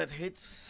that hits.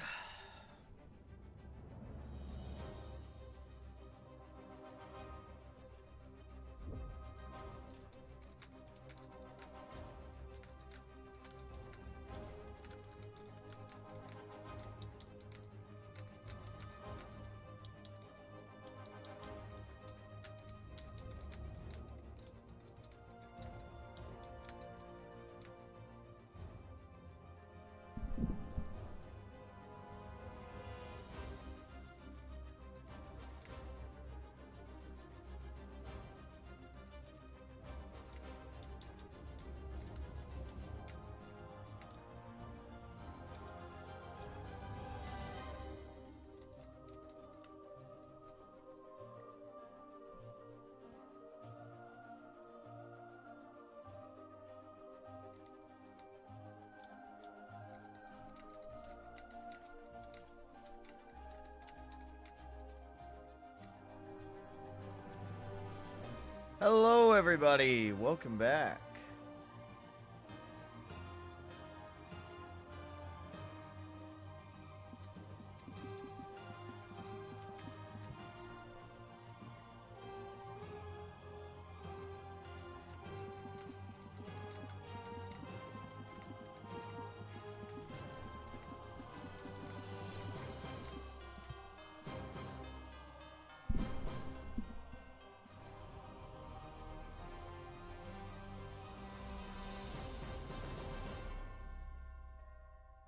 Hello, everybody. Welcome back.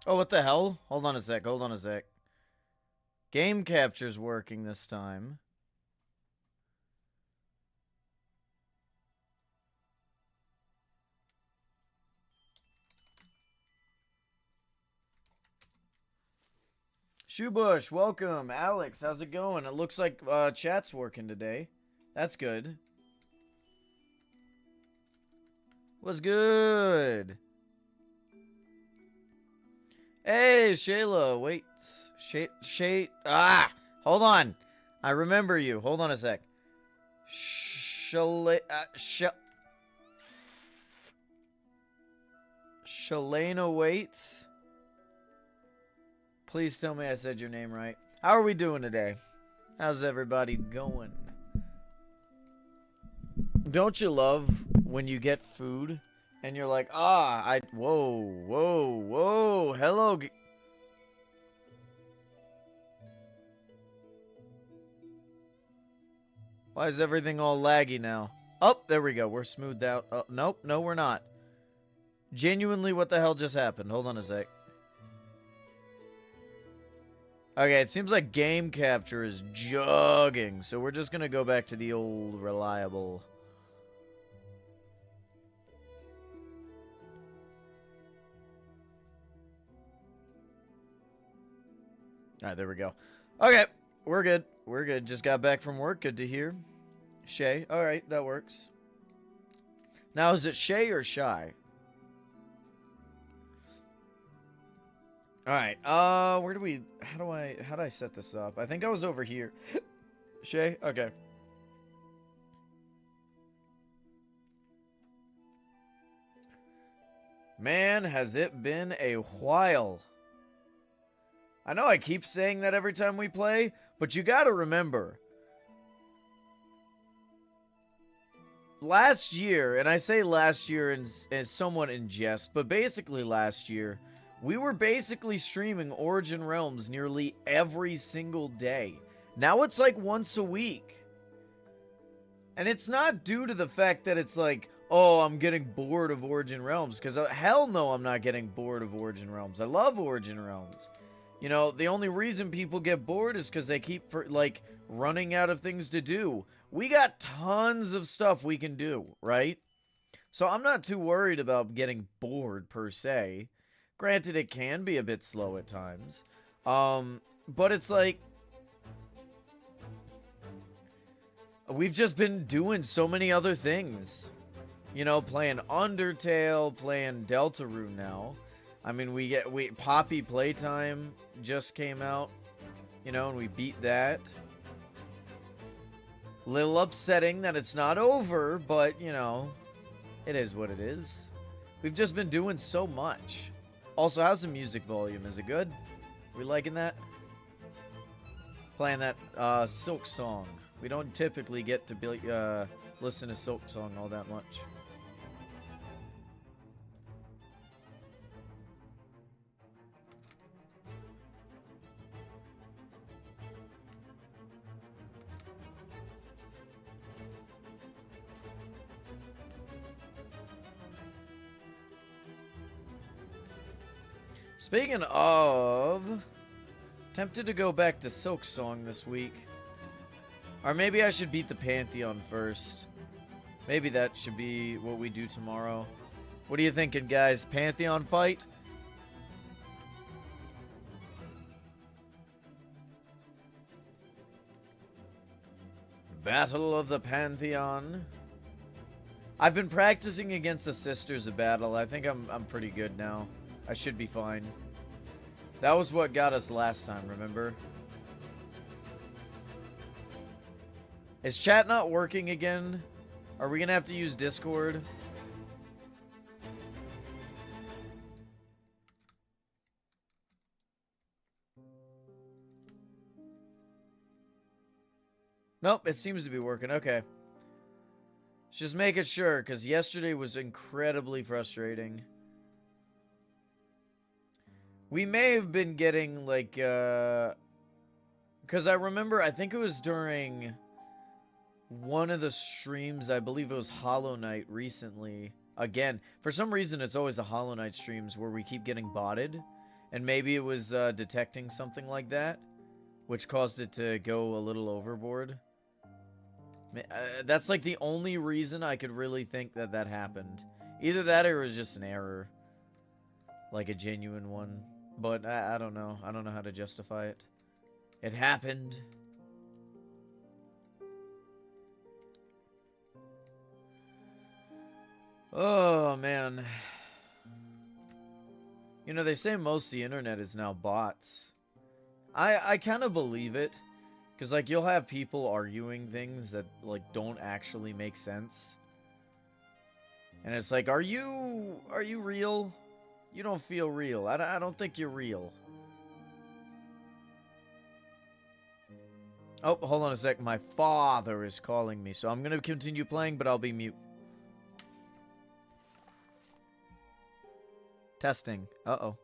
Oh, what the hell? Hold on a sec. Hold on a sec. Game capture's working this time. Shoebush, welcome. Alex, how's it going? It looks like chat's working today. That's good. What's good? Hey, Shayla, wait. Hold on. I remember you. Hold on a sec. Shalana waits. Please tell me I said your name right. How are we doing today? How's everybody going? Don't you love when you get food and you're like, whoa, hello. Why is everything all laggy now? Oh, there we go. We're smoothed out. Oh, nope, no, we're not. Genuinely, what the hell just happened? Hold on a sec. Okay, it seems like game capture is jogging, so we're just gonna go back to the old reliable. Alright, there we go. Okay, we're good. We're good. Just got back from work. Good to hear. Shay. Alright, that works. Now, is it Shay or Shy? Alright, where do we... How do I set this up? I think I was over here. Shay? Okay. Man, has it been a while. I know I keep saying that every time we play, but you gotta remember. Last year, and I say last year as somewhat in jest, but basically last year, we were basically streaming Origin Realms nearly every single day. Now it's like once a week. And it's not due to the fact that it's like, oh, I'm getting bored of Origin Realms, because hell no, I'm not getting bored of Origin Realms. I love Origin Realms. You know, the only reason people get bored is because they keep, running out of things to do. We got tons of stuff we can do, right? So I'm not too worried about getting bored, per se. Granted, it can be a bit slow at times. But it's like... We've just been doing so many other things. You know, playing Undertale, playing Deltarune now. I mean, Poppy Playtime just came out, you know, and we beat that. Little upsetting that it's not over, but, you know, it is what it is. We've just been doing so much. Also, how's the music volume? Is it good? We liking that? Playing that Silk Song. We don't typically get to be, listen to Silk Song all that much. Speaking of, tempted to go back to Silk Song this week. Or maybe I should beat the Pantheon first. Maybe that should be what we do tomorrow. What are you thinking, guys? Pantheon fight? Battle of the Pantheon. I've been practicing against the Sisters of Battle. I think I'm pretty good now. I should be fine. That was what got us last time, remember? Is chat not working again? Are we gonna have to use Discord? Nope, it seems to be working. Okay. Just making sure, because yesterday was incredibly frustrating. We may have been getting, like, because I remember, I think it was during one of the streams, I believe it was Hollow Knight recently. Again, for some reason, it's always the Hollow Knight streams where we keep getting botted. And maybe it was detecting something like that, which caused it to go a little overboard. That's, like, the only reason I could really think that that happened. Either that or it was just an error. Like a genuine one. But I don't know. I don't know how to justify it. It happened. Oh, man. You know, they say most of the internet is now bots. I kind of believe it. Because, like, you'll have people arguing things that, like, don't actually make sense. And it's like, are you real? You don't feel real. I don't think you're real. Oh, hold on a sec. My father is calling me, so I'm going to continue playing, but I'll be mute. Testing. Uh-oh.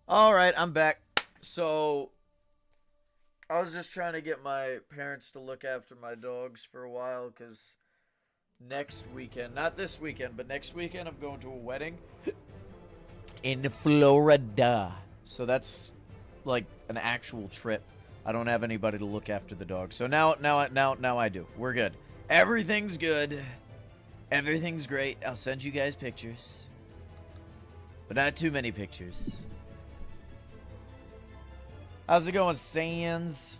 All right, I'm back. So, I was just trying to get my parents to look after my dogs for a while because next weekend, not this weekend, but next weekend, I'm going to a wedding in Florida. So that's like an actual trip. I don't have anybody to look after the dog. So now I do. We're good. Everything's good. Everything's great. I'll send you guys pictures. But not too many pictures. How's it going, Sans?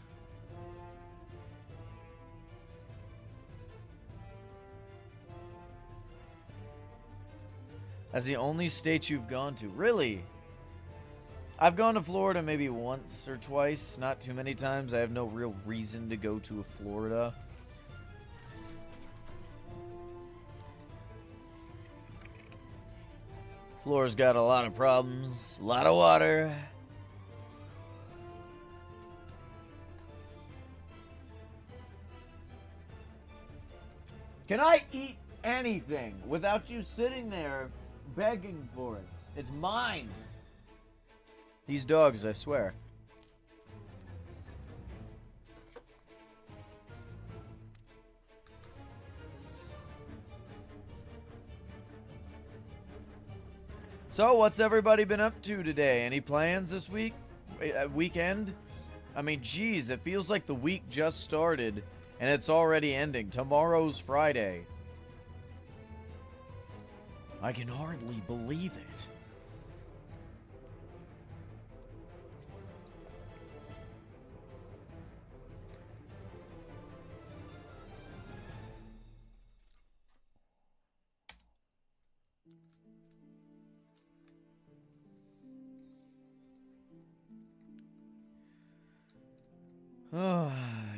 That's the only state you've gone to. Really? I've gone to Florida maybe once or twice. Not too many times. I have no real reason to go to Florida. Florida's got a lot of problems. A lot of water. Can I eat anything without you sitting there begging for it? It's mine. These dogs, I swear. So, what's everybody been up to today? Any plans this week? Weekend? I mean, geez, it feels like the week just started and it's already ending. Tomorrow's Friday. I can hardly believe it.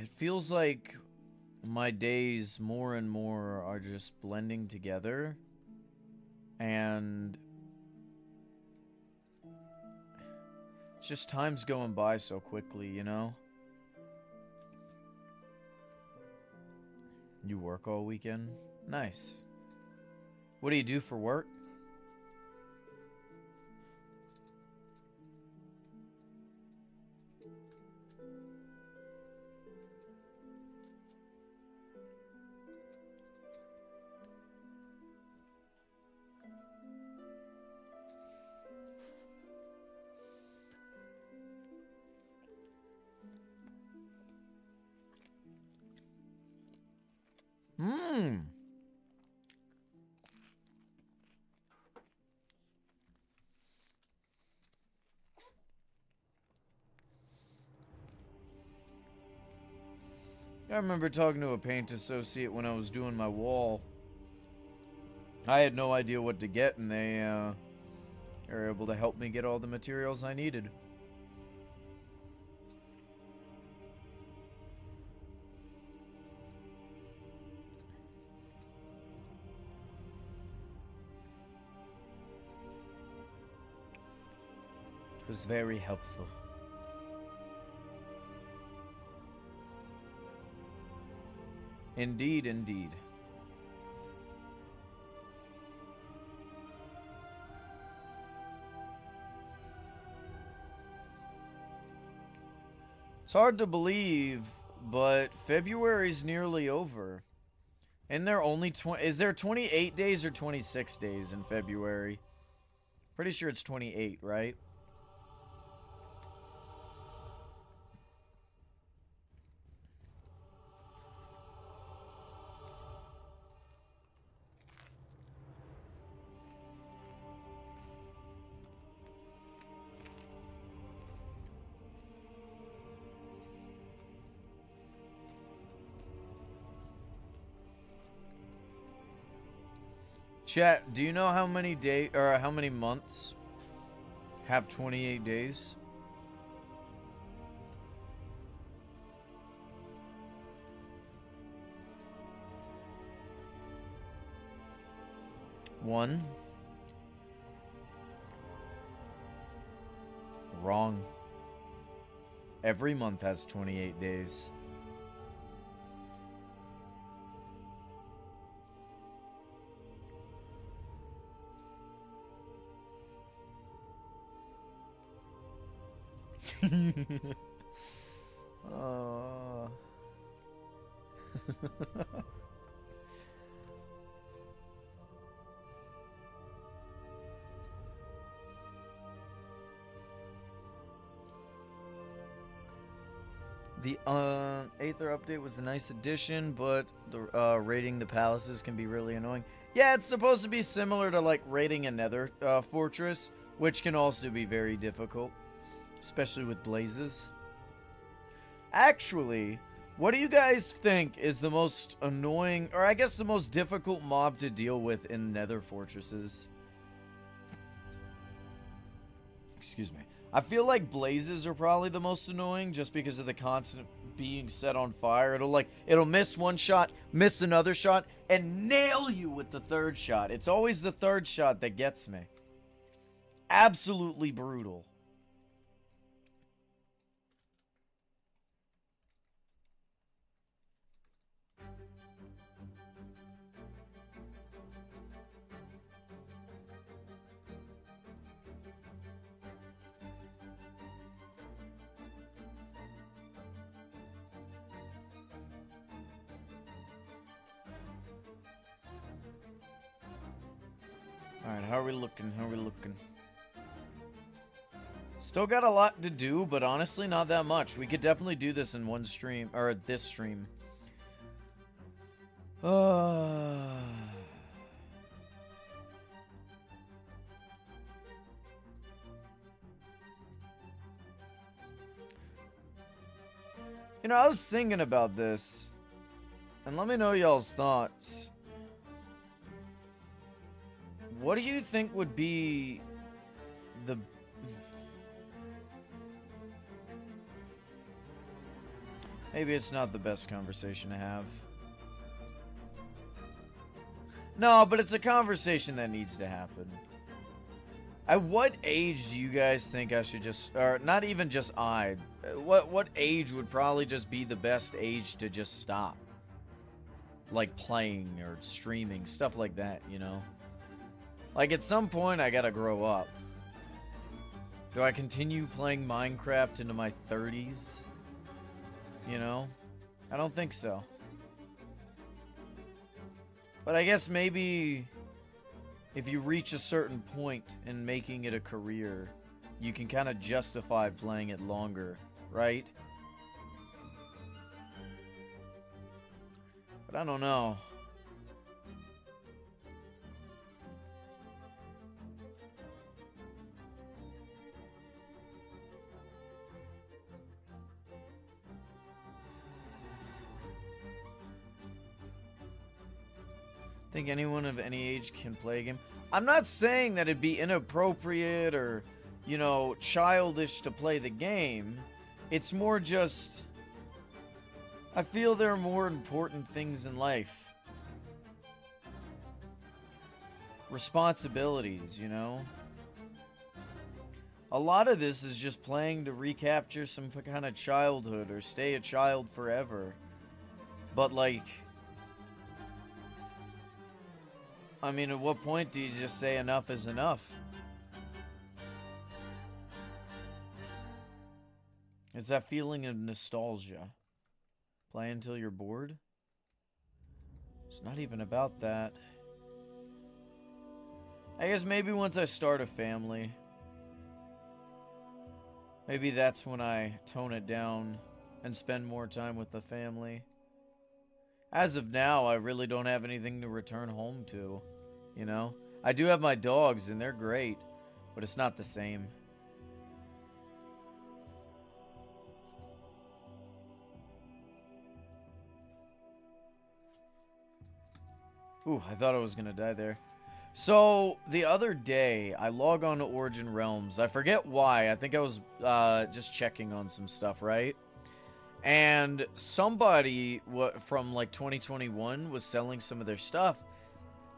It feels like my days more and more are just blending together. And it's just time's going by so quickly, you know? You work all weekend? Nice. What do you do for work? Mmm. I remember talking to a paint associate when I was doing my wall. I had no idea what to get, and they were able to help me get all the materials I needed. It was very helpful. Indeed, indeed. It's hard to believe, but February's nearly over. And there only is there 28 days or 26 days in February? Pretty sure it's 28, right? Chat, do you know how many how many months have 28 days? One. Wrong. Every month has 28 days. uh... The Aether update was a nice addition, but the raiding the palaces can be really annoying. Yeah, it's supposed to be similar to like raiding a nether fortress, which can also be very difficult, especially with blazes. Actually, what do you guys think is the most annoying, or I guess the most difficult mob to deal with in nether fortresses? Excuse me. I feel like blazes are probably the most annoying just because of the constant being set on fire. It'll miss one shot, miss another shot, and nail you with the third shot. It's always the third shot that gets me. Absolutely brutal. Alright, how are we looking? How are we looking? Still got a lot to do, but honestly not that much. We could definitely do this in one stream, or this stream. You know, I was thinking about this, and let me know y'all's thoughts. What do you think would be the... Maybe it's not the best conversation to have. No, but it's a conversation that needs to happen. At what age do you guys think I should just... Or not even just I. What age would probably just be the best age to just stop? Like playing or streaming, stuff like that, you know? Like, at some point, I gotta grow up. Do I continue playing Minecraft into my 30s? You know? I don't think so. But I guess maybe if you reach a certain point in making it a career, you can kind of justify playing it longer, right? But I don't know. Think anyone of any age can play a game? I'm not saying that it'd be inappropriate or, you know, childish to play the game. It's more just... I feel there are more important things in life. Responsibilities, you know? A lot of this is just playing to recapture some kind of childhood or stay a child forever. But, like... I mean, at what point do you just say enough is enough? It's that feeling of nostalgia. Play until you're bored? It's not even about that. I guess maybe once I start a family, maybe that's when I tone it down and spend more time with the family. As of now, I really don't have anything to return home to, you know? I do have my dogs, and they're great, but it's not the same. Ooh, I thought I was gonna die there. So, the other day, I log on to Origin Realms. I forget why. I think I was just checking on some stuff, right? And somebody from like 2021 was selling some of their stuff.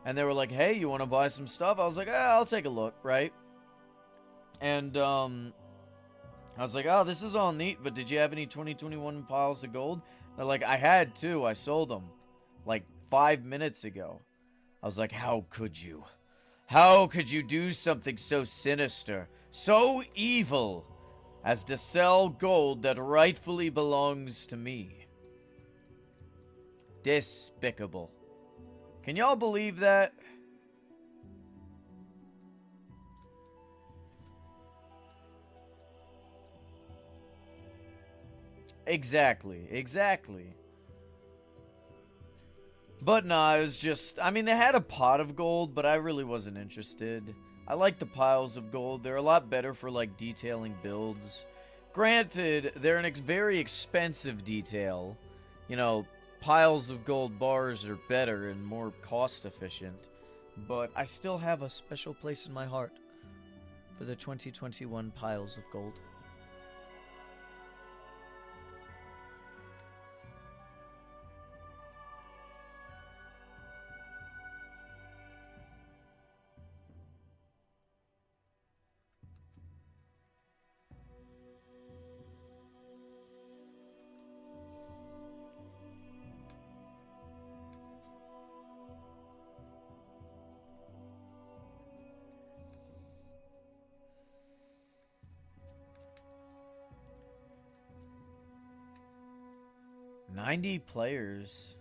And they were like, hey, you want to buy some stuff? I was like, I'll take a look, right? And I was like, oh, this is all neat, but did you have any 2021 piles of gold? They're like, I had two. I sold them like 5 minutes ago. I was like, how could you? How could you do something so sinister? So evil? as to sell gold that rightfully belongs to me. Despicable. Can y'all believe that? Exactly, exactly. But nah, it was just, I mean, they had a pot of gold, but I really wasn't interested. I like the piles of gold. They're a lot better for, like, detailing builds. Granted, they're an very expensive detail. You know, piles of gold bars are better and more cost efficient. But I still have a special place in my heart for the 2021 piles of gold. "90 players.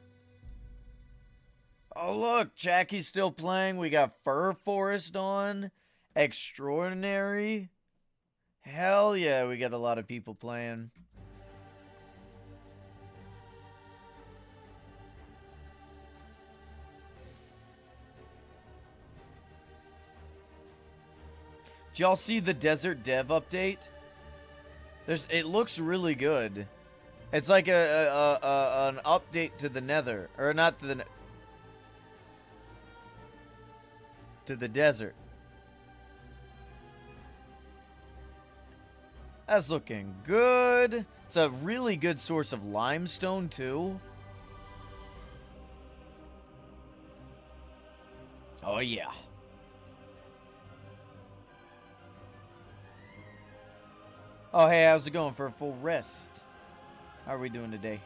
Oh, look, Jackie's still playing. We got Fur Forest on. Extraordinary. Hell yeah, we got a lot of people playing. Did y'all see the Desert Dev update? It looks really good. It's like an update to the Nether, or not to the desert. That's looking good. It's a really good source of limestone too. Oh yeah. Oh hey, how's it going for a full rest? How are we doing today?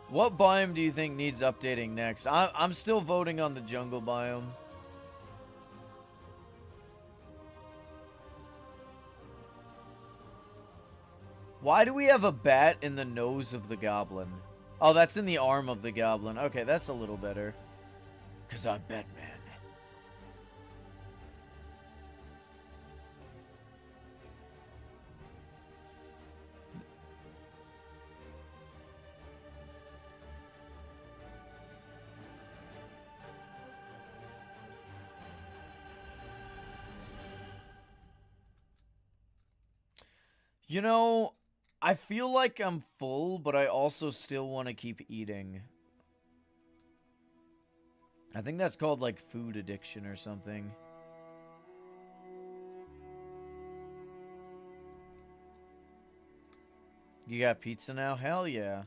What biome do you think needs updating next? I'm still voting on the jungle biome. Why do we have a bat in the nose of the goblin? Oh, that's in the arm of the goblin. Okay, that's a little better. 'Cause I'm Batman. You know, I feel like I'm full, but I also still want to keep eating. I think that's called like food addiction or something. You got pizza now? Hell yeah.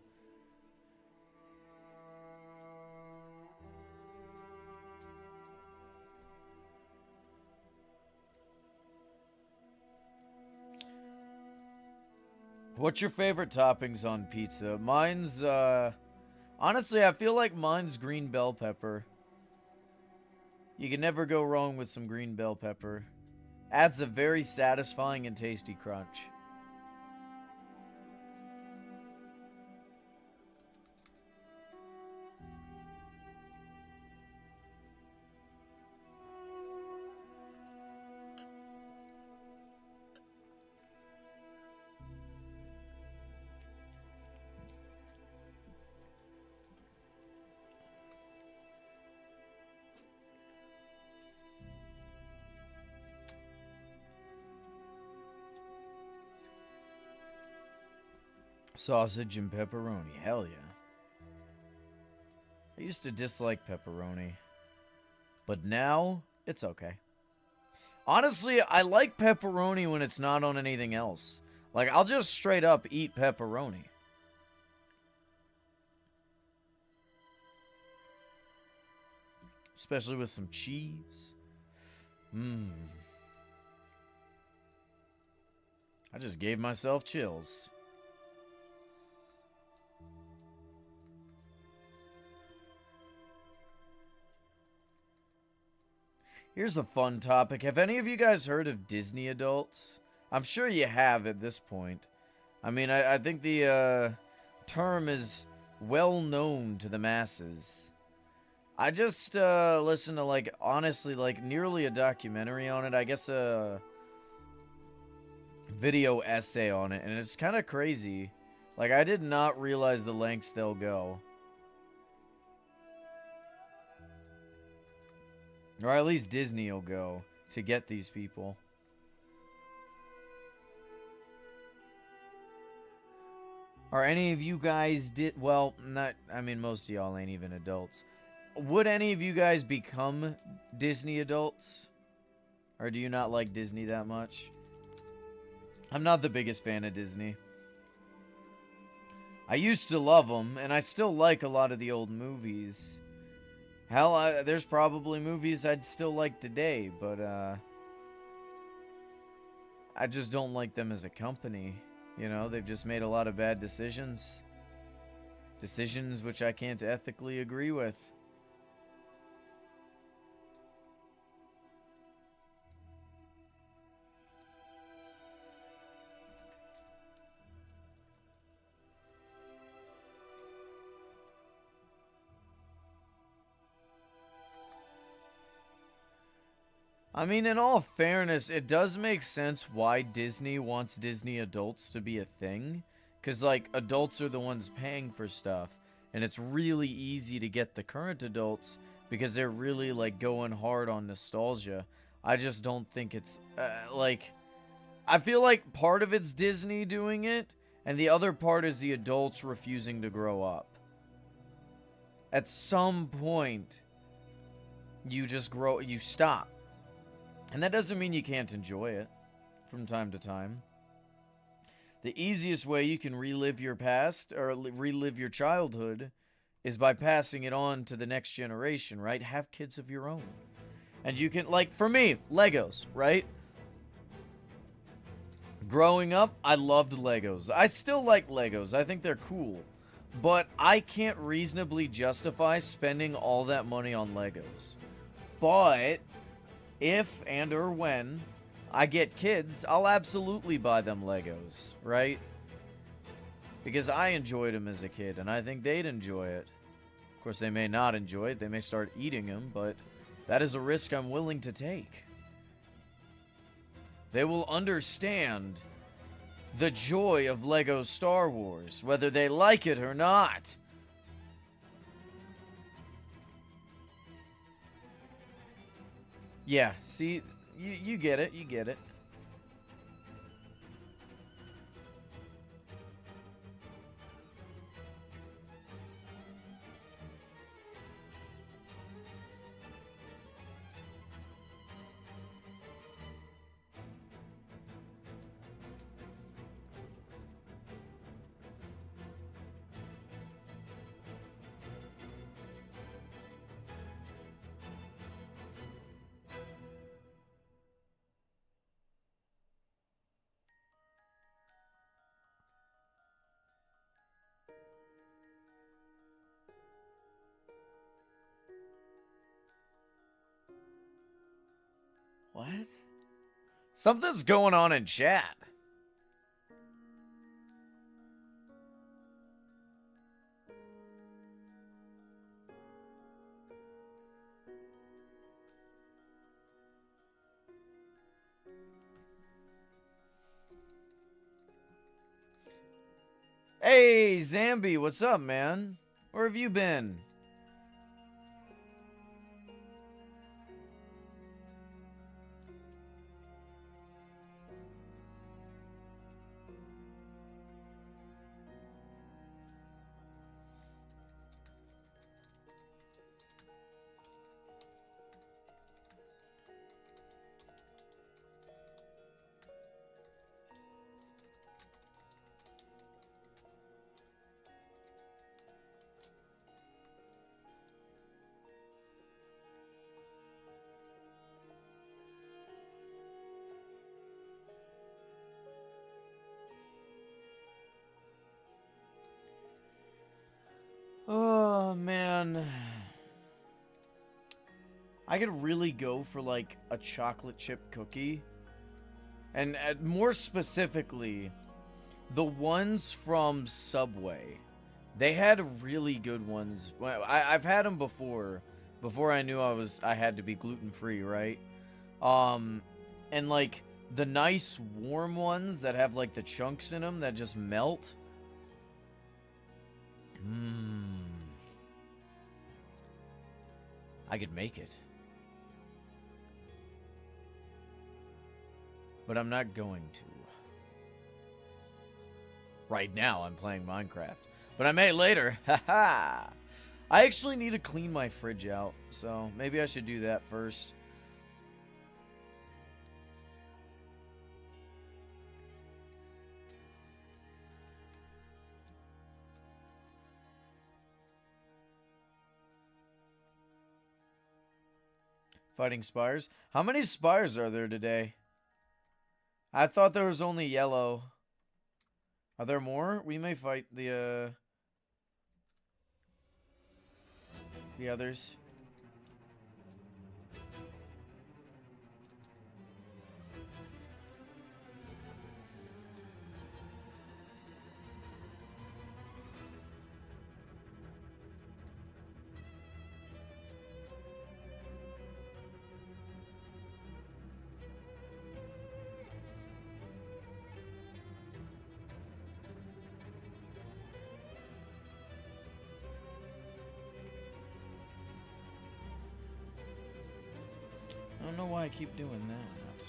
What's your favorite toppings on pizza? Mine's, honestly, I feel like mine's green bell pepper. You can never go wrong with some green bell pepper. Adds a very satisfying and tasty crunch. Sausage and pepperoni. Hell yeah. I used to dislike pepperoni. But now, it's okay. Honestly, I like pepperoni when it's not on anything else. Like, I'll just straight up eat pepperoni. Especially with some cheese. Mmm. I just gave myself chills. Here's a fun topic. Have any of you guys heard of Disney adults? I'm sure you have at this point. I mean, I think the term is well known to the masses. I just listened to, like, honestly, like, nearly a documentary on it. I guess a video essay on it, and it's kind of crazy. Like, I did not realize the lengths they'll go. Or at least Disney will go to get these people. Are any of you guys well, not, I mean, most of y'all ain't even adults. Would any of you guys become Disney adults? Or do you not like Disney that much? I'm not the biggest fan of Disney. I used to love them, and I still like a lot of the old movies. Hell, there's probably movies I'd still like today, but I just don't like them as a company. You know, they've just made a lot of bad decisions. Decisions which I can't ethically agree with. I mean, in all fairness, it does make sense why Disney wants Disney adults to be a thing. Because, like, adults are the ones paying for stuff. And it's really easy to get the current adults because they're really, like, going hard on nostalgia. I just don't think it's, like... I feel like part of it's Disney doing it, and the other part is the adults refusing to grow up. At some point, you just you stop. And that doesn't mean you can't enjoy it from time to time. The easiest way you can relive your past or relive your childhood is by passing it on to the next generation, right? Have kids of your own. And you can, like, for me, Legos, right? Growing up, I loved Legos. I still like Legos. I think they're cool. But I can't reasonably justify spending all that money on Legos. But if and or when I get kids, I'll absolutely buy them Legos, right? Because I enjoyed them as a kid, and I think they'd enjoy it. Of course, they may not enjoy it. They may start eating them, but that is a risk I'm willing to take. They will understand the joy of Lego Star Wars, whether they like it or not. Yeah, see, you get it, you get it. What? Something's going on in chat. Hey, Zambi, what's up, man? Where have you been? I could really go for like a chocolate chip cookie. And more specifically, the ones from Subway. They had really good ones. Well, I've had them before I knew I had to be gluten-free, right? And like the nice warm ones that have like the chunks in them that just melt. I could make it. But I'm not going to. Right now, I'm playing Minecraft. But I may later. Haha! I actually need to clean my fridge out. So, maybe I should do that first. Fighting spires? How many spires are there today? I thought there was only yellow. Are there more? We may fight the others. I don't know why I keep doing that.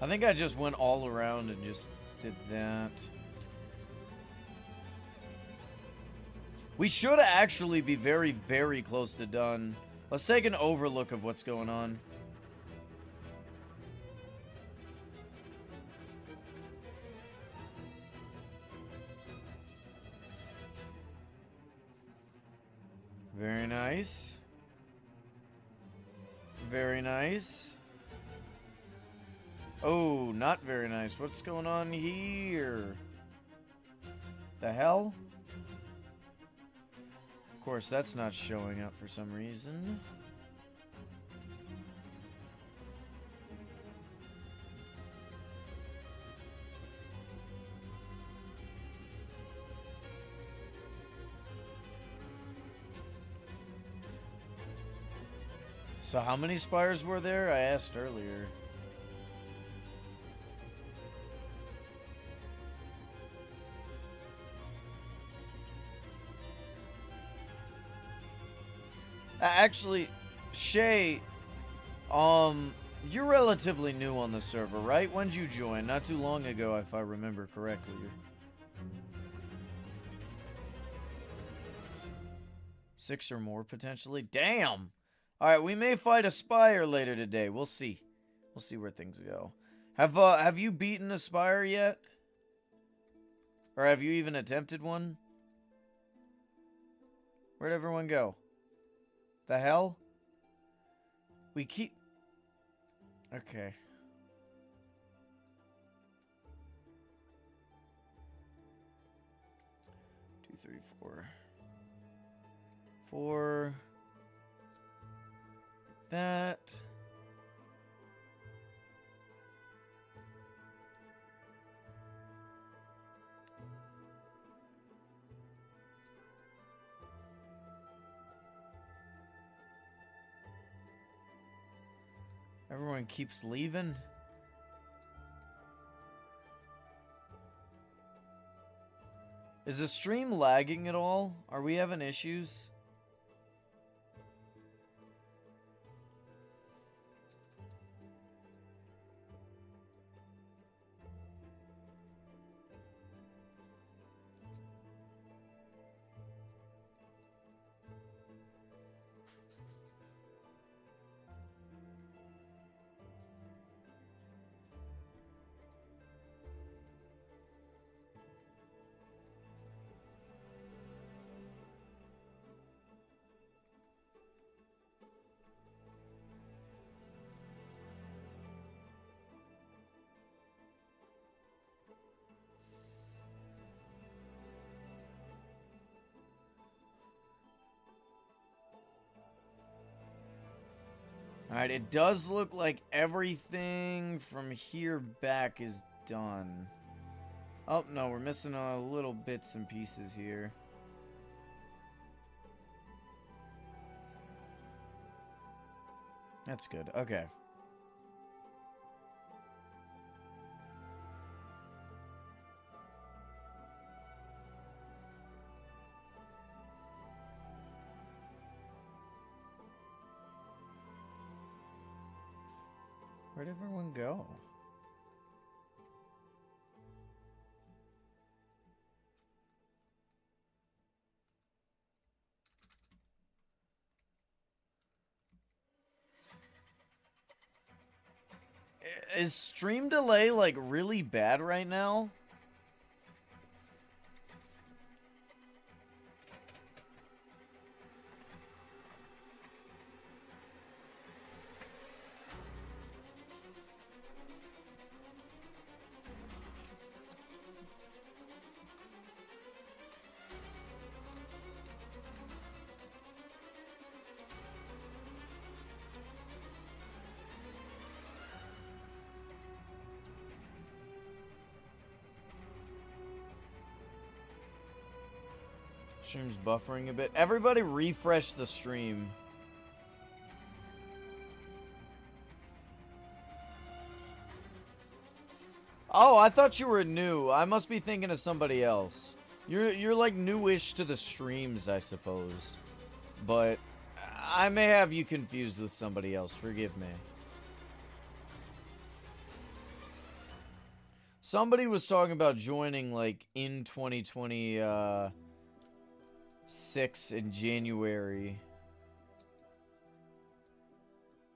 I think I just went all around and just did that. We should actually be very, very close to done. Let's take an overlook of what's going on. Very nice. Very nice. Oh, not very nice. What's going on here? The hell? Of course, that's not showing up for some reason. So how many spires were there? I asked earlier. Actually, Shay, you're relatively new on the server, right? When did you join? Not too long ago, if I remember correctly. 6 or more, potentially? Damn! Alright, we may fight a spire later today. We'll see. We'll see where things go. Have you beaten a spire yet? Or have you even attempted one? Where'd everyone go? The hell? We keep... Okay. Two, three, four. 4. That. Everyone keeps leaving. Is the stream lagging at all? Are we having issues? Alright, it does look like everything from here back is done. Oh, no, we're missing a little bits and pieces here. That's good. Okay. Where'd everyone go? Is stream delay, like, really bad right now? Stream's buffering a bit. Everybody refresh the stream. Oh, I thought you were new. I must be thinking of somebody else. You're like newish to the streams, I suppose. But I may have you confused with somebody else. Forgive me. Somebody was talking about joining like in 2026 in January.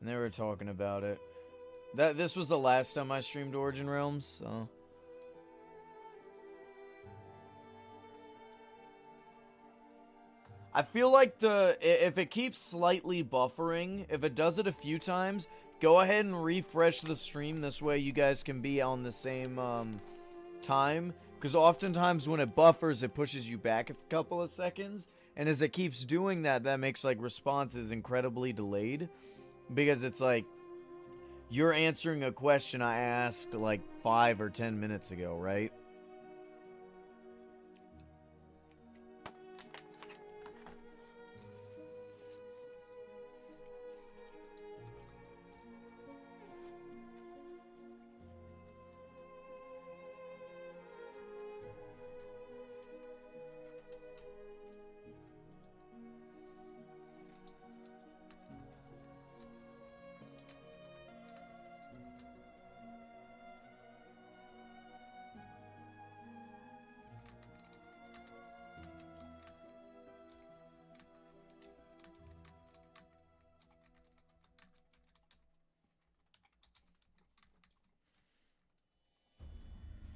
And they were talking about it. This was the last time I streamed Origin Realms, so I feel like if it keeps slightly buffering, if it does it a few times, go ahead and refresh the stream. This way you guys can be on the same time. Because oftentimes when it buffers, it pushes you back a couple of seconds. And as it keeps doing that, that makes like responses incredibly delayed. Because it's like, you're answering a question I asked like 5 or 10 minutes ago, right?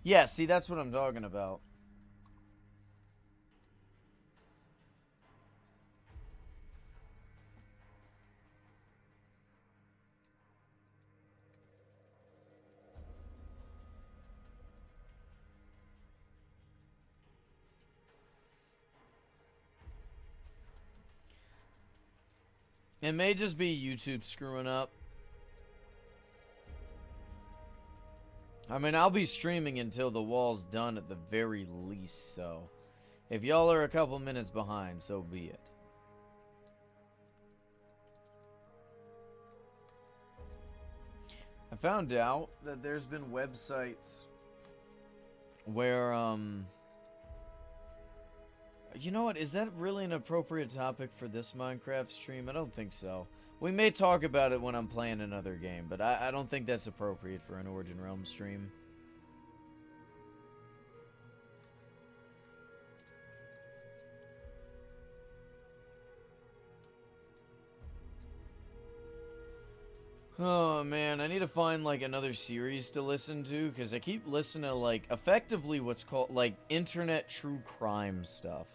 Yeah, see, that's what I'm talking about. It may just be YouTube screwing up. I mean, I'll be streaming until the wall's done at the very least, so if y'all are a couple minutes behind, so be it. I found out that there's been websites where, you know what, is that really an appropriate topic for this Minecraft stream? I don't think so. We may talk about it when I'm playing another game, but I don't think that's appropriate for an Origin Realms stream. Oh man, I need to find like another series to listen to, because I keep listening to like effectively what's called like internet true crime stuff.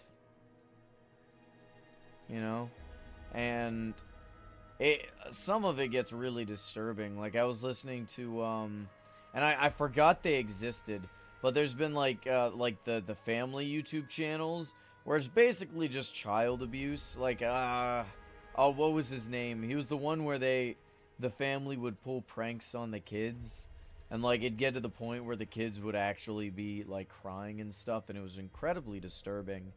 You know? And some of it gets really disturbing. Like I was listening to and I forgot they existed, but there's been like the family YouTube channels where it's basically just child abuse. Like oh, what was his name? He was the one where they the family would pull pranks on the kids. And, like, it'd get to the point where the kids would actually be, like, crying and stuff. And it was incredibly disturbing.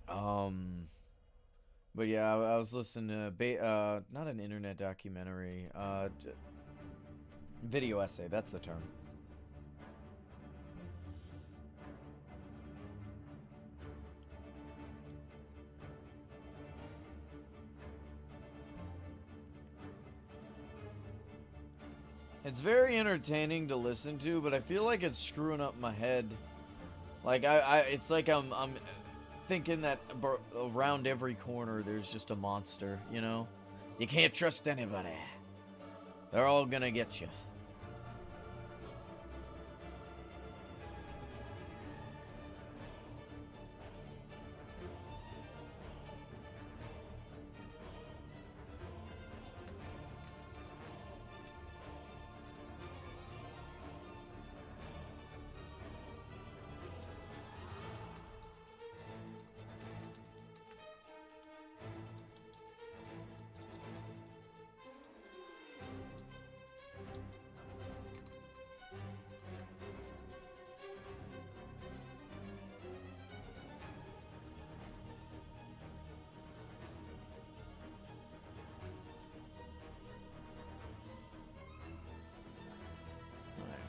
But yeah, I was listening to, not an internet documentary. Video essay, that's the term. It's very entertaining to listen to, but I feel like it's screwing up my head. Like, it's like I'm thinking that around every corner there's just a monster, you know? You can't trust anybody. They're all gonna get you.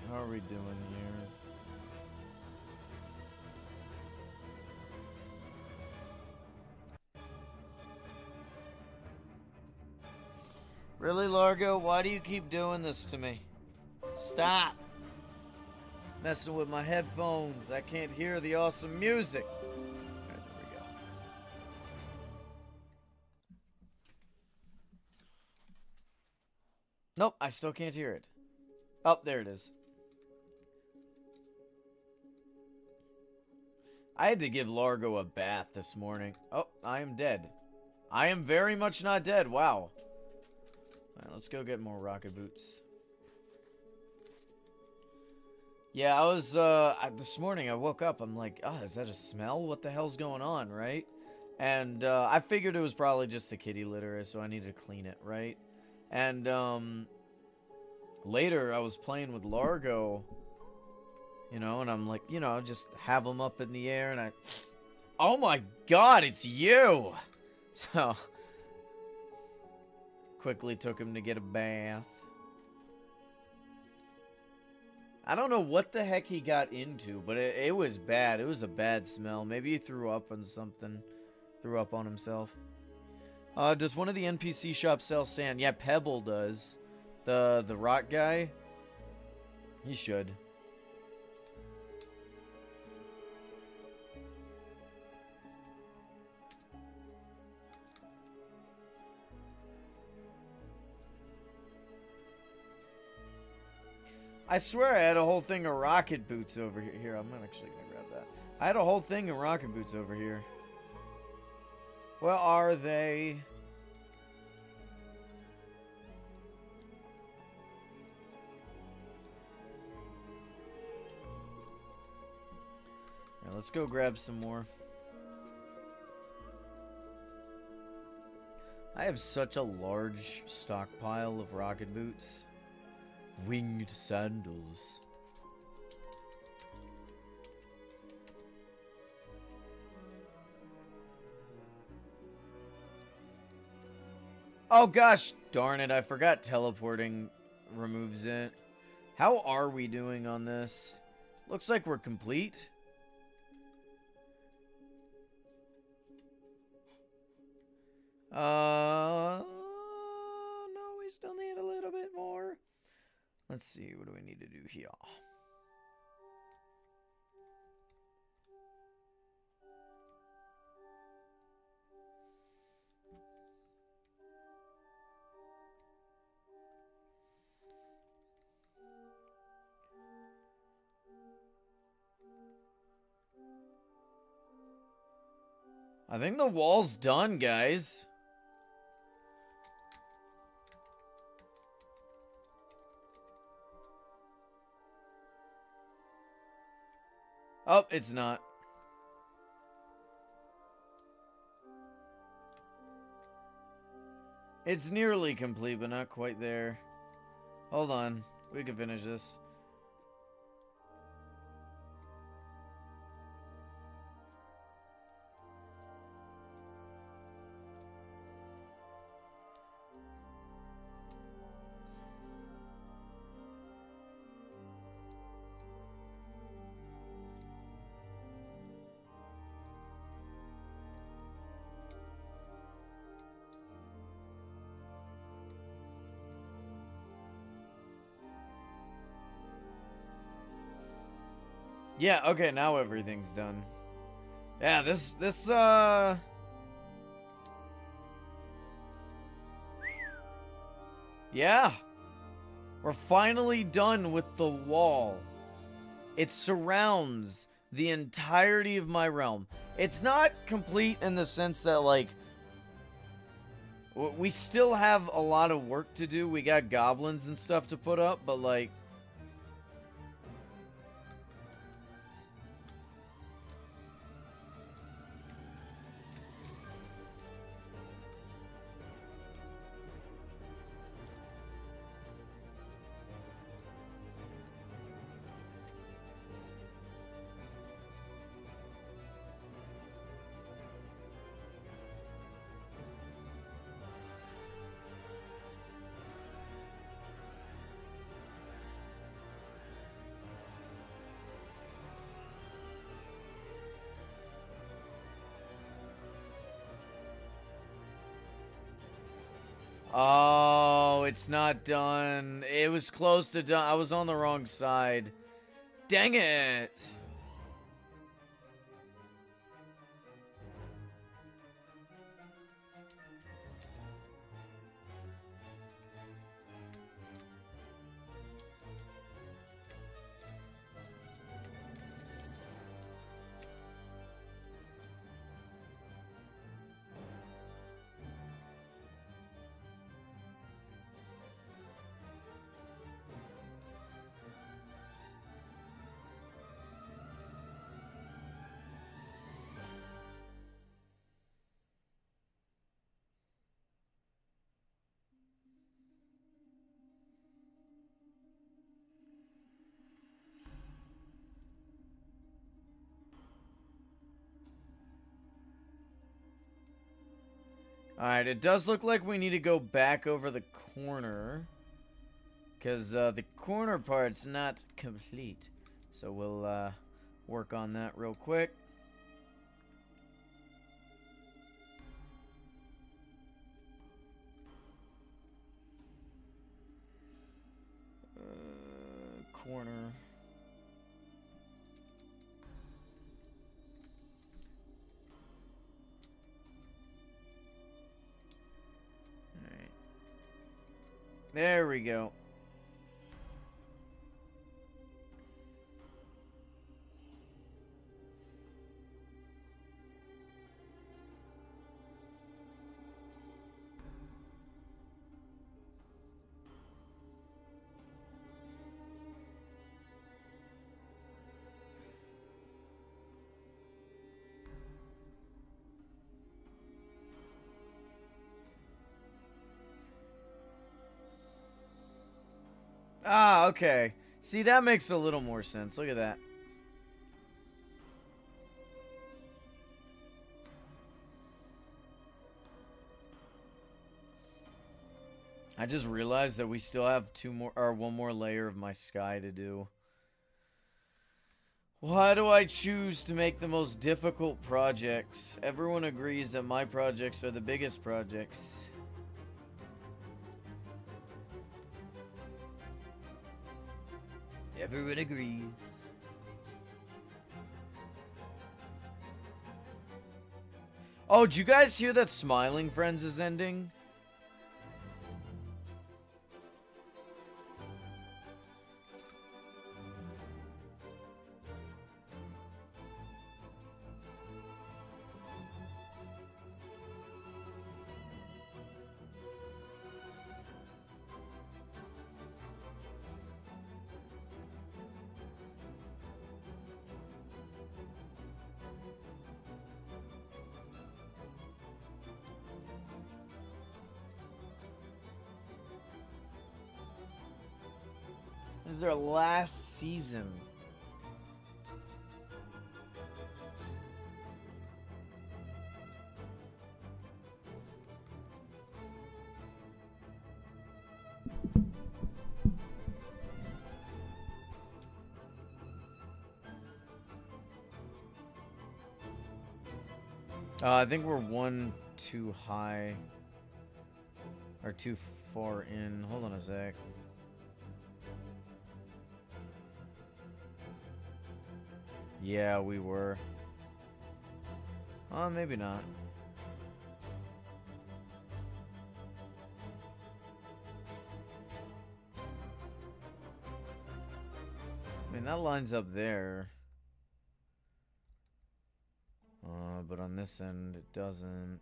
How are we doing here? Really, Largo? Why do you keep doing this to me? Stop! Messing with my headphones. I can't hear the awesome music. Alright, there we go. Nope, I still can't hear it. Oh, there it is. I had to give Largo a bath this morning. Oh, I am dead. I am very much not dead. Wow. Alright, let's go get more rocket boots. Yeah, I was, this morning I woke up, I'm like, oh, is that a smell? What the hell's going on, right? And, I figured it was probably just the kitty litter, so I needed to clean it, right? And, later I was playing with Largo, you know, and I'm like, you know, just have them up in the air, and I... Oh my god, it's you! So... quickly took him to get a bath. I don't know what the heck he got into, but it was bad. It was a bad smell. Maybe he threw up on something. Threw up on himself. Does one of the NPC shops sell sand? Yeah, Pebble does. The rock guy? He should. I swear I had a whole thing of rocket boots over here. Here, I'm actually gonna grab that. I had a whole thing of rocket boots over here. Where are they? Yeah, let's go grab some more. I have such a large stockpile of rocket boots. Winged sandals. Oh gosh, darn it, I forgot teleporting removes it. How are we doing on this? Looks like we're complete. No, we still need a little bit more. Let's see, what do we need to do here? I think the wall's done, guys. Oh, it's not. It's nearly complete, but not quite there. Hold on. We can finish this. Yeah, okay, now everything's done. Yeah, this, yeah. We're finally done with the wall. It surrounds the entirety of my realm. It's not complete in the sense that, like, we still have a lot of work to do. We got goblins and stuff to put up, but, like, oh, it's not done. It was close to done. I was on the wrong side. Dang it. Alright, it does look like we need to go back over the corner. Because the corner part's not complete. So we'll work on that real quick. Corner. Alright. There we go. Ah, okay. See, that makes a little more sense. Look at that. I just realized that we still have one more layer of my sky to do. Why do I choose to make the most difficult projects? Everyone agrees that my projects are the biggest projects. Everyone agrees. Oh, did you guys hear that Smiling Friends is ending? This is our last season. I think we're one too high. Or too far in. Hold on a sec. Yeah, we were. Maybe not. I mean, that lines up there. But on this end, it doesn't.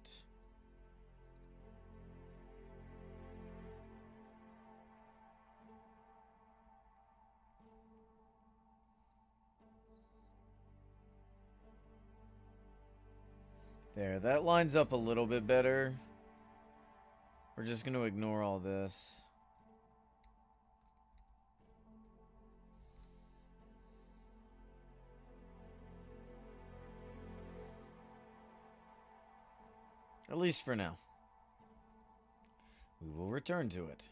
There, that lines up a little bit better. We're just going to ignore all this. At least for now. We will return to it.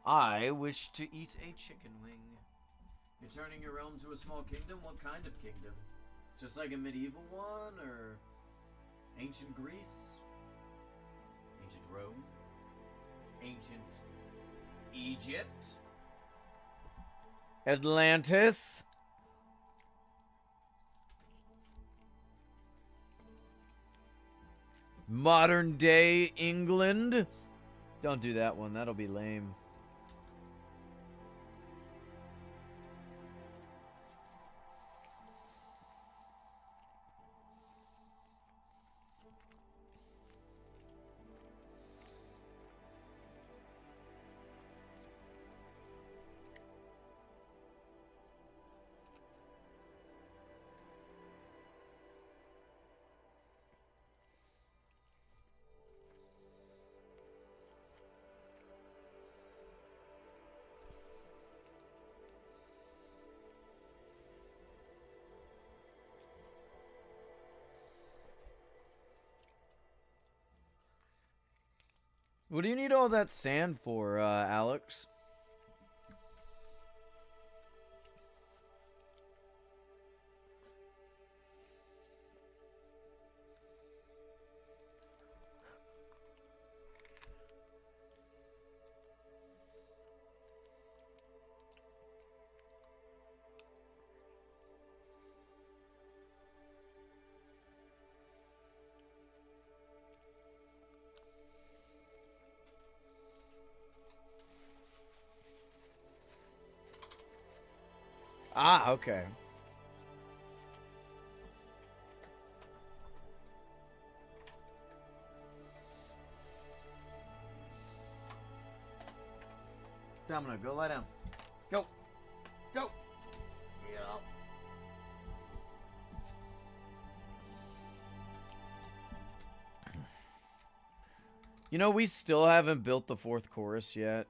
I wish to eat a chicken wing. You're turning your realm to a small kingdom? What kind of kingdom? Just like a medieval one, or ancient Greece? Ancient Rome? Ancient Egypt? Atlantis? Modern day England? Don't do that one, that'll be lame. What do you need all that sand for, Alex? Ah, okay. Domino, go lie down. Go. Go. Yeah. You know, we still haven't built the fourth chorus yet.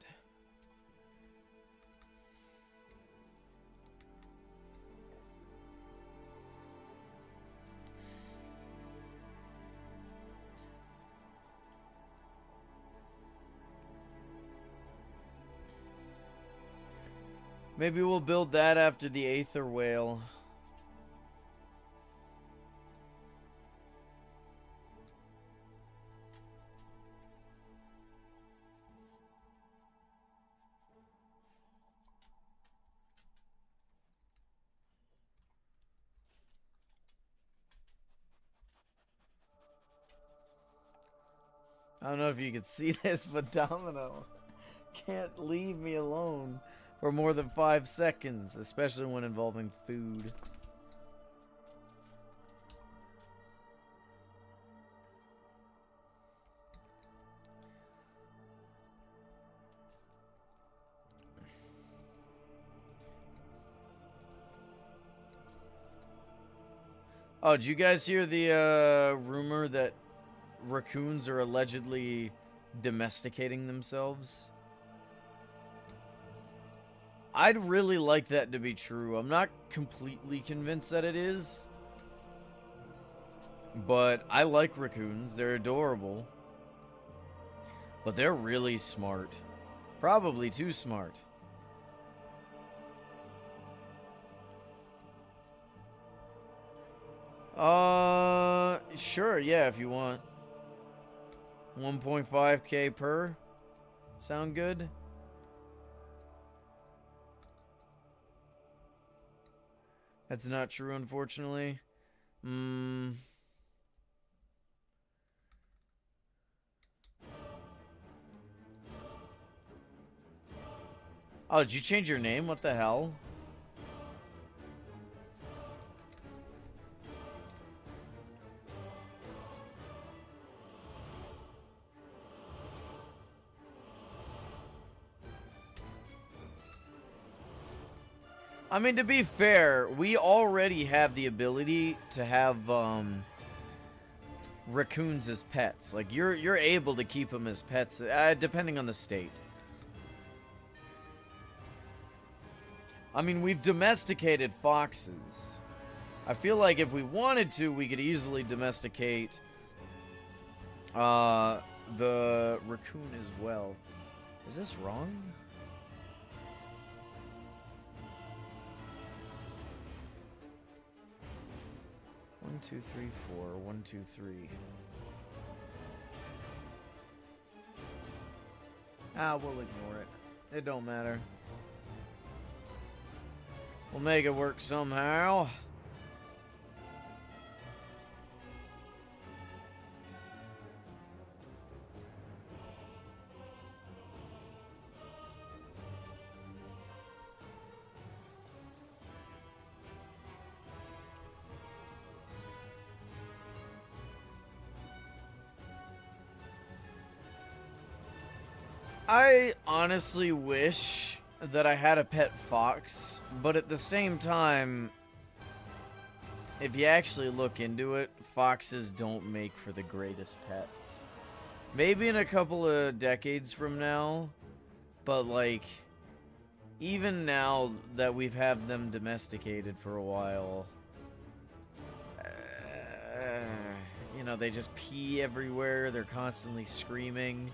Maybe we'll build that after the Aether Whale. I don't know if you could see this, but Domino can't leave me alone for more than 5 seconds, especially when involving food. Oh, did you guys hear the rumor that raccoons are allegedly domesticating themselves. I'd really like that to be true. I'm not completely convinced that it is. But I like raccoons. They're adorable. But they're really smart. Probably too smart. Sure, yeah, if you want. 1.5k per. Sound good? That's not true, unfortunately. Oh, did you change your name? What the hell? I mean, to be fair, we already have the ability to have, raccoons as pets. Like, you're able to keep them as pets, depending on the state. I mean, we've domesticated foxes. I feel like if we wanted to, we could easily domesticate the raccoon as well. Is this wrong? One, two, three, four. 1, 2, 3. Ah, we'll ignore it. It don't matter. We'll make it work somehow. I honestly wish that I had a pet fox, but at the same time, if you actually look into it, foxes don't make for the greatest pets. Maybe in a couple of decades from now, but like, even now that we've had them domesticated for a while, you know, they just pee everywhere, they're constantly screaming.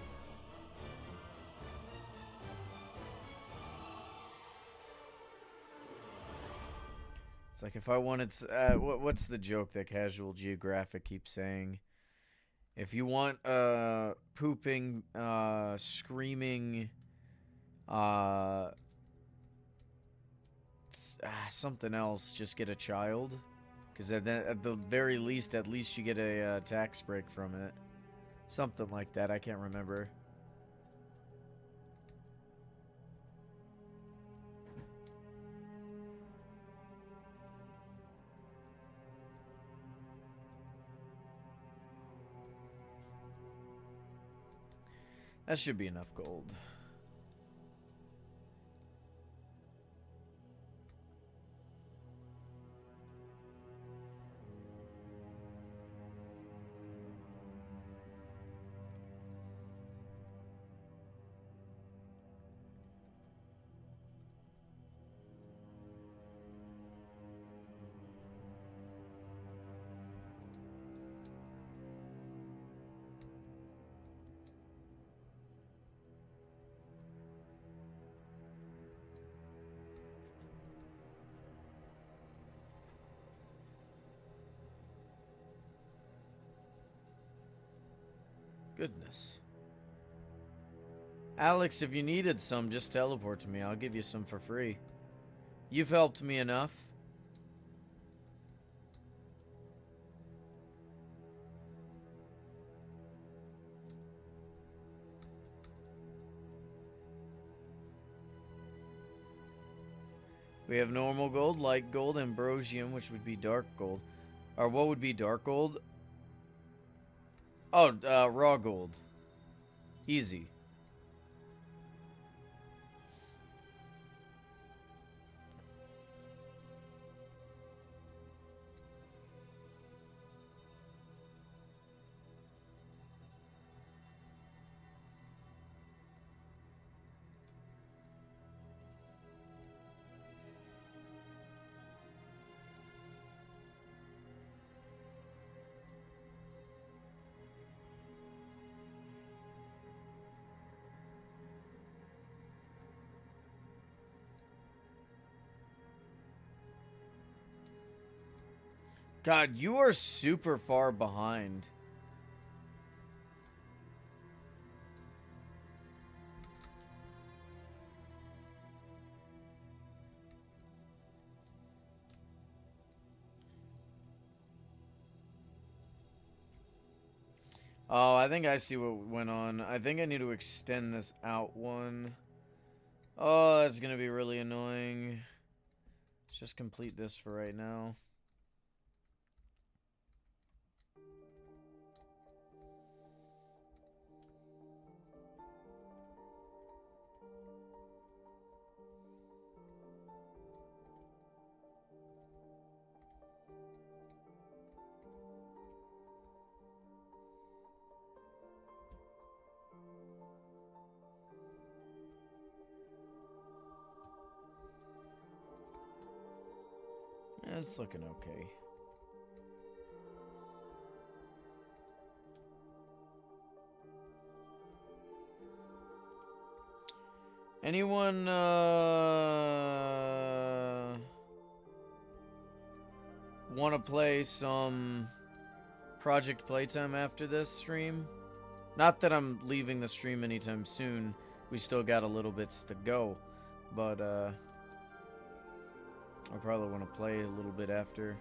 It's like if I wanted, what's the joke that Casual Geographic keeps saying? If you want pooping, screaming, something else, just get a child. Because at the very least, at least you get a tax break from it. Something like that, I can't remember. That should be enough gold. Goodness. Alex, if you needed some, just teleport to me. I'll give you some for free. You've helped me enough. We have normal gold, light gold, ambrosium, which would be dark gold. Or what would be dark gold? Oh, raw gold. Easy. God, you are super far behind. Oh, I think I see what went on. I think I need to extend this out one. Oh, that's gonna be really annoying. Let's just complete this for right now. It's looking okay. Anyone, want to play some Project Playtime after this stream? Not that I'm leaving the stream anytime soon. We still got a little bits to go. But, I probably want to play a little bit after.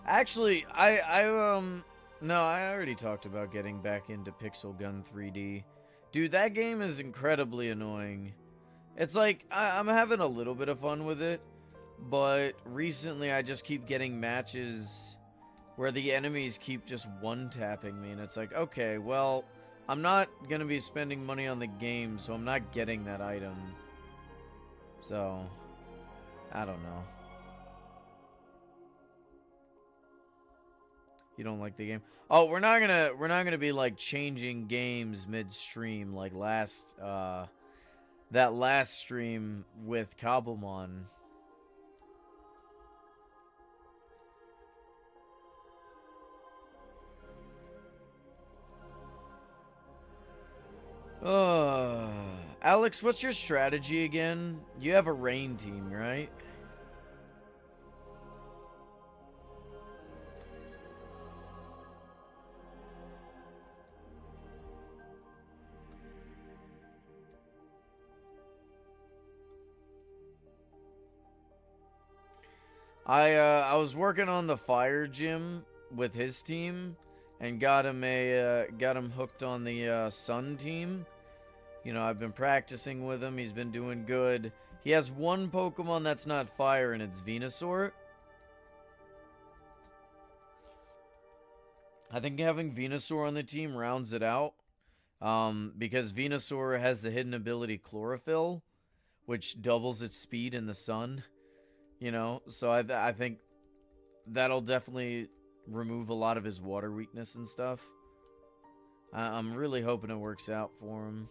Actually, no, I already talked about getting back into Pixel Gun 3D. Dude, that game is incredibly annoying. It's like, I'm having a little bit of fun with it, but recently I just keep getting matches where the enemies keep just one-tapping me, and it's like, okay, well, I'm not gonna be spending money on the game, so I'm not getting that item. So, I don't know. You don't like the game? Oh, we're not gonna be like changing games midstream like that last stream with Cobblemon. Alex, what's your strategy again? You have a rain team, right? I was working on the fire gym with his team and got him hooked on the sun team. You know, I've been practicing with him. He's been doing good. He has one Pokemon that's not fire, and it's Venusaur. I think having Venusaur on the team rounds it out. Because Venusaur has the hidden ability Chlorophyll, which doubles its speed in the sun. You know, so I think that'll definitely remove a lot of his water weakness and stuff. I'm really hoping it works out for him.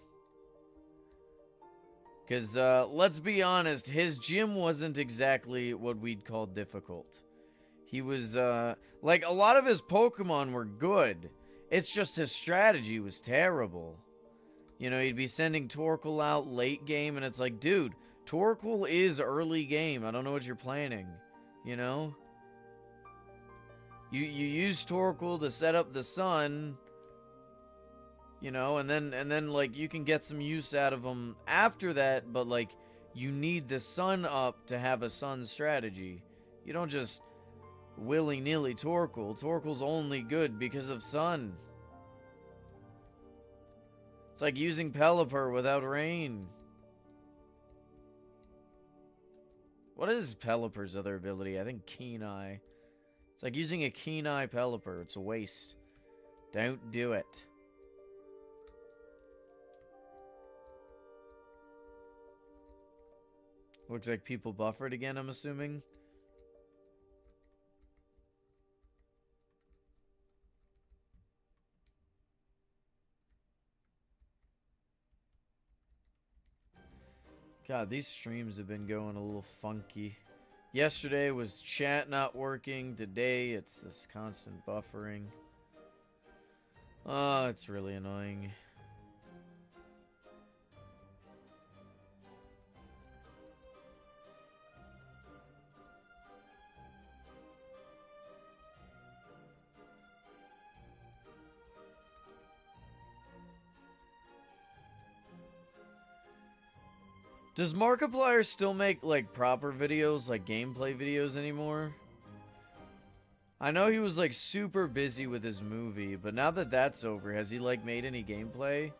Because, let's be honest, his gym wasn't exactly what we'd call difficult. He was, like, a lot of his Pokemon were good. It's just his strategy was terrible. You know, he'd be sending Torkoal out late game, and it's like, dude, Torkoal is early game. I don't know what you're planning, you know? You use Torkoal to set up the sun, you know, and then like you can get some use out of them after that, but like you need the sun up to have a sun strategy. You don't just willy-nilly Torkoal. Torkoal's only good because of sun. It's like using Pelipper without rain. What is Pelipper's other ability? I think Keen Eye. It's like using a Keen Eye Pelipper. It's a waste. Don't do it. Looks like people buffered again, I'm assuming. God, these streams have been going a little funky. Yesterday was chat not working. Today, it's this constant buffering. Oh, it's really annoying. Does Markiplier still make, like, proper videos, like gameplay videos anymore? I know he was, like, super busy with his movie, but now that that's over, has he, like, made any gameplay?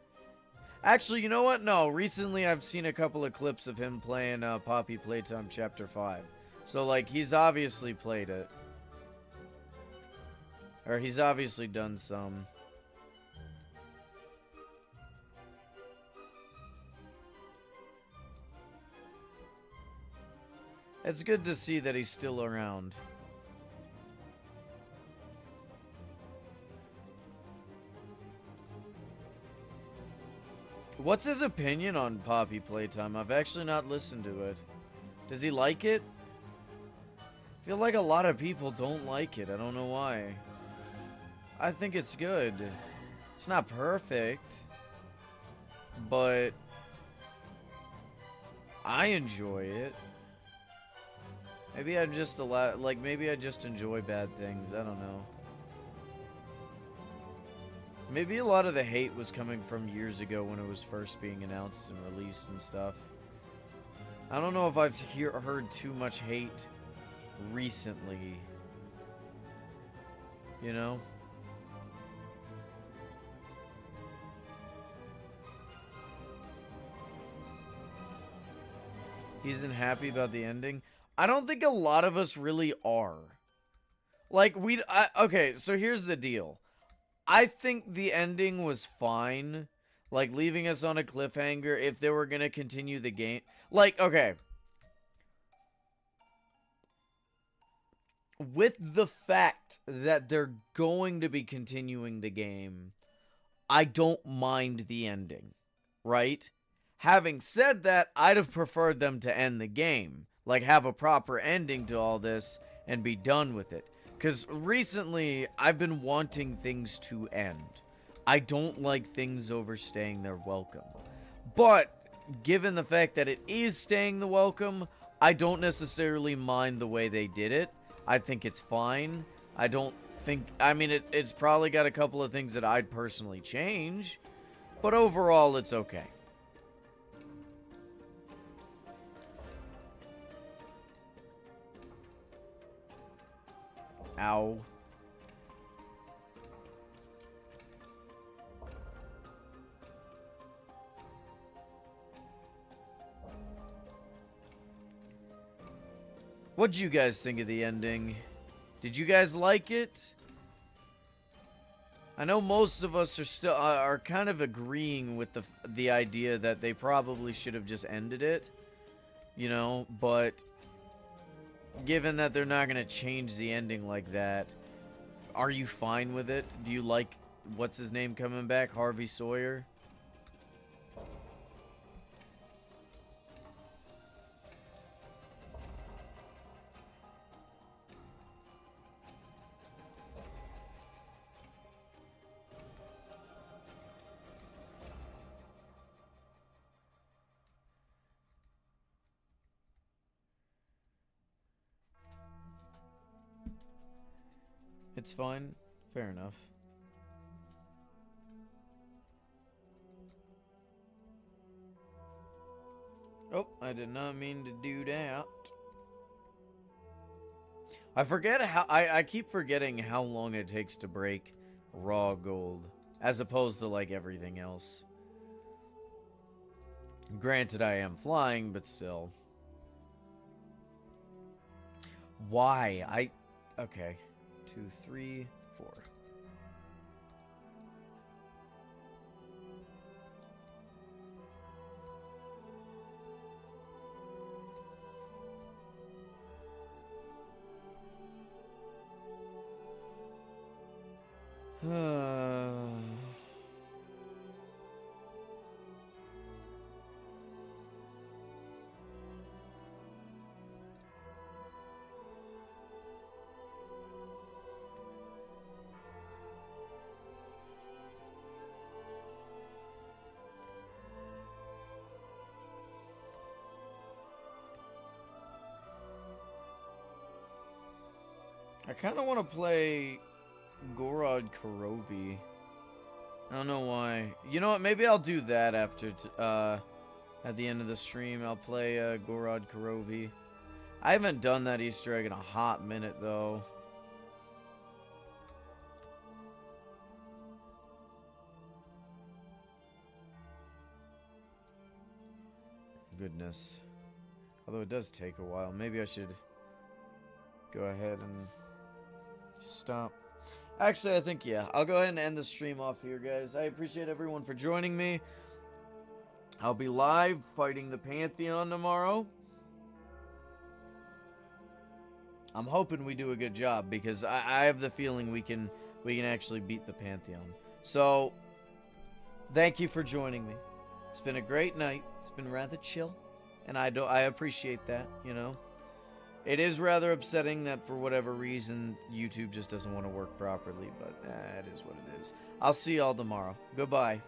Actually, you know what? No, recently I've seen a couple of clips of him playing Poppy Playtime Chapter 5. So, like, he's obviously played it. Or he's obviously done some. It's good to see that he's still around. What's his opinion on Poppy Playtime? I've actually not listened to it. Does he like it? I feel like a lot of people don't like it. I don't know why. I think it's good. It's not perfect, but I enjoy it. Maybe I'm just maybe I just enjoy bad things. I don't know. Maybe a lot of the hate was coming from years ago when it was first being announced and released and stuff. I don't know if I've heard too much hate recently. You know? He isn't happy about the ending. I don't think a lot of us really are. Like, okay, so here's the deal. I think the ending was fine. Like, leaving us on a cliffhanger if they were gonna continue the game. Like, okay. With the fact that they're going to be continuing the game, I don't mind the ending. Right? Having said that, I'd have preferred them to end the game. Like, have a proper ending to all this and be done with it. Because recently, I've been wanting things to end. I don't like things overstaying their welcome. But, given the fact that it is staying the welcome, I don't necessarily mind the way they did it. I think it's fine. I don't think... I mean, it's probably got a couple of things that I'd personally change. But overall, it's okay. Ow. What'd you guys think of the ending? Did you guys like it? I know most of us are still are kind of agreeing with the idea that they probably should have just ended it, you know, but given that they're not going to change the ending like that, are you fine with it? Do you like what's his name coming back, Harvey Sawyer? It's fine. Fair enough. Oh, I did not mean to do that. I forget how... I keep forgetting how long it takes to break raw gold. As opposed to, like, everything else. Granted, I am flying, but still. Why? Okay. 2, 3, 4. I kind of want to play Gorod Kurovi. I don't know why. You know what? Maybe I'll do that after At the end of the stream, I'll play Gorod Karovi. I haven't done that Easter egg in a hot minute, though. Goodness. Although it does take a while. Maybe I should go ahead and stop. Actually, I think, yeah. I'll go ahead and end the stream off here, guys. I appreciate everyone for joining me. I'll be live fighting the Pantheon tomorrow. I'm hoping we do a good job because I have the feeling we can actually beat the Pantheon. So, thank you for joining me. It's been a great night. It's been rather chill, and I appreciate that, you know. It is rather upsetting that for whatever reason YouTube just doesn't want to work properly, but it is what it is. I'll see y'all tomorrow. Goodbye.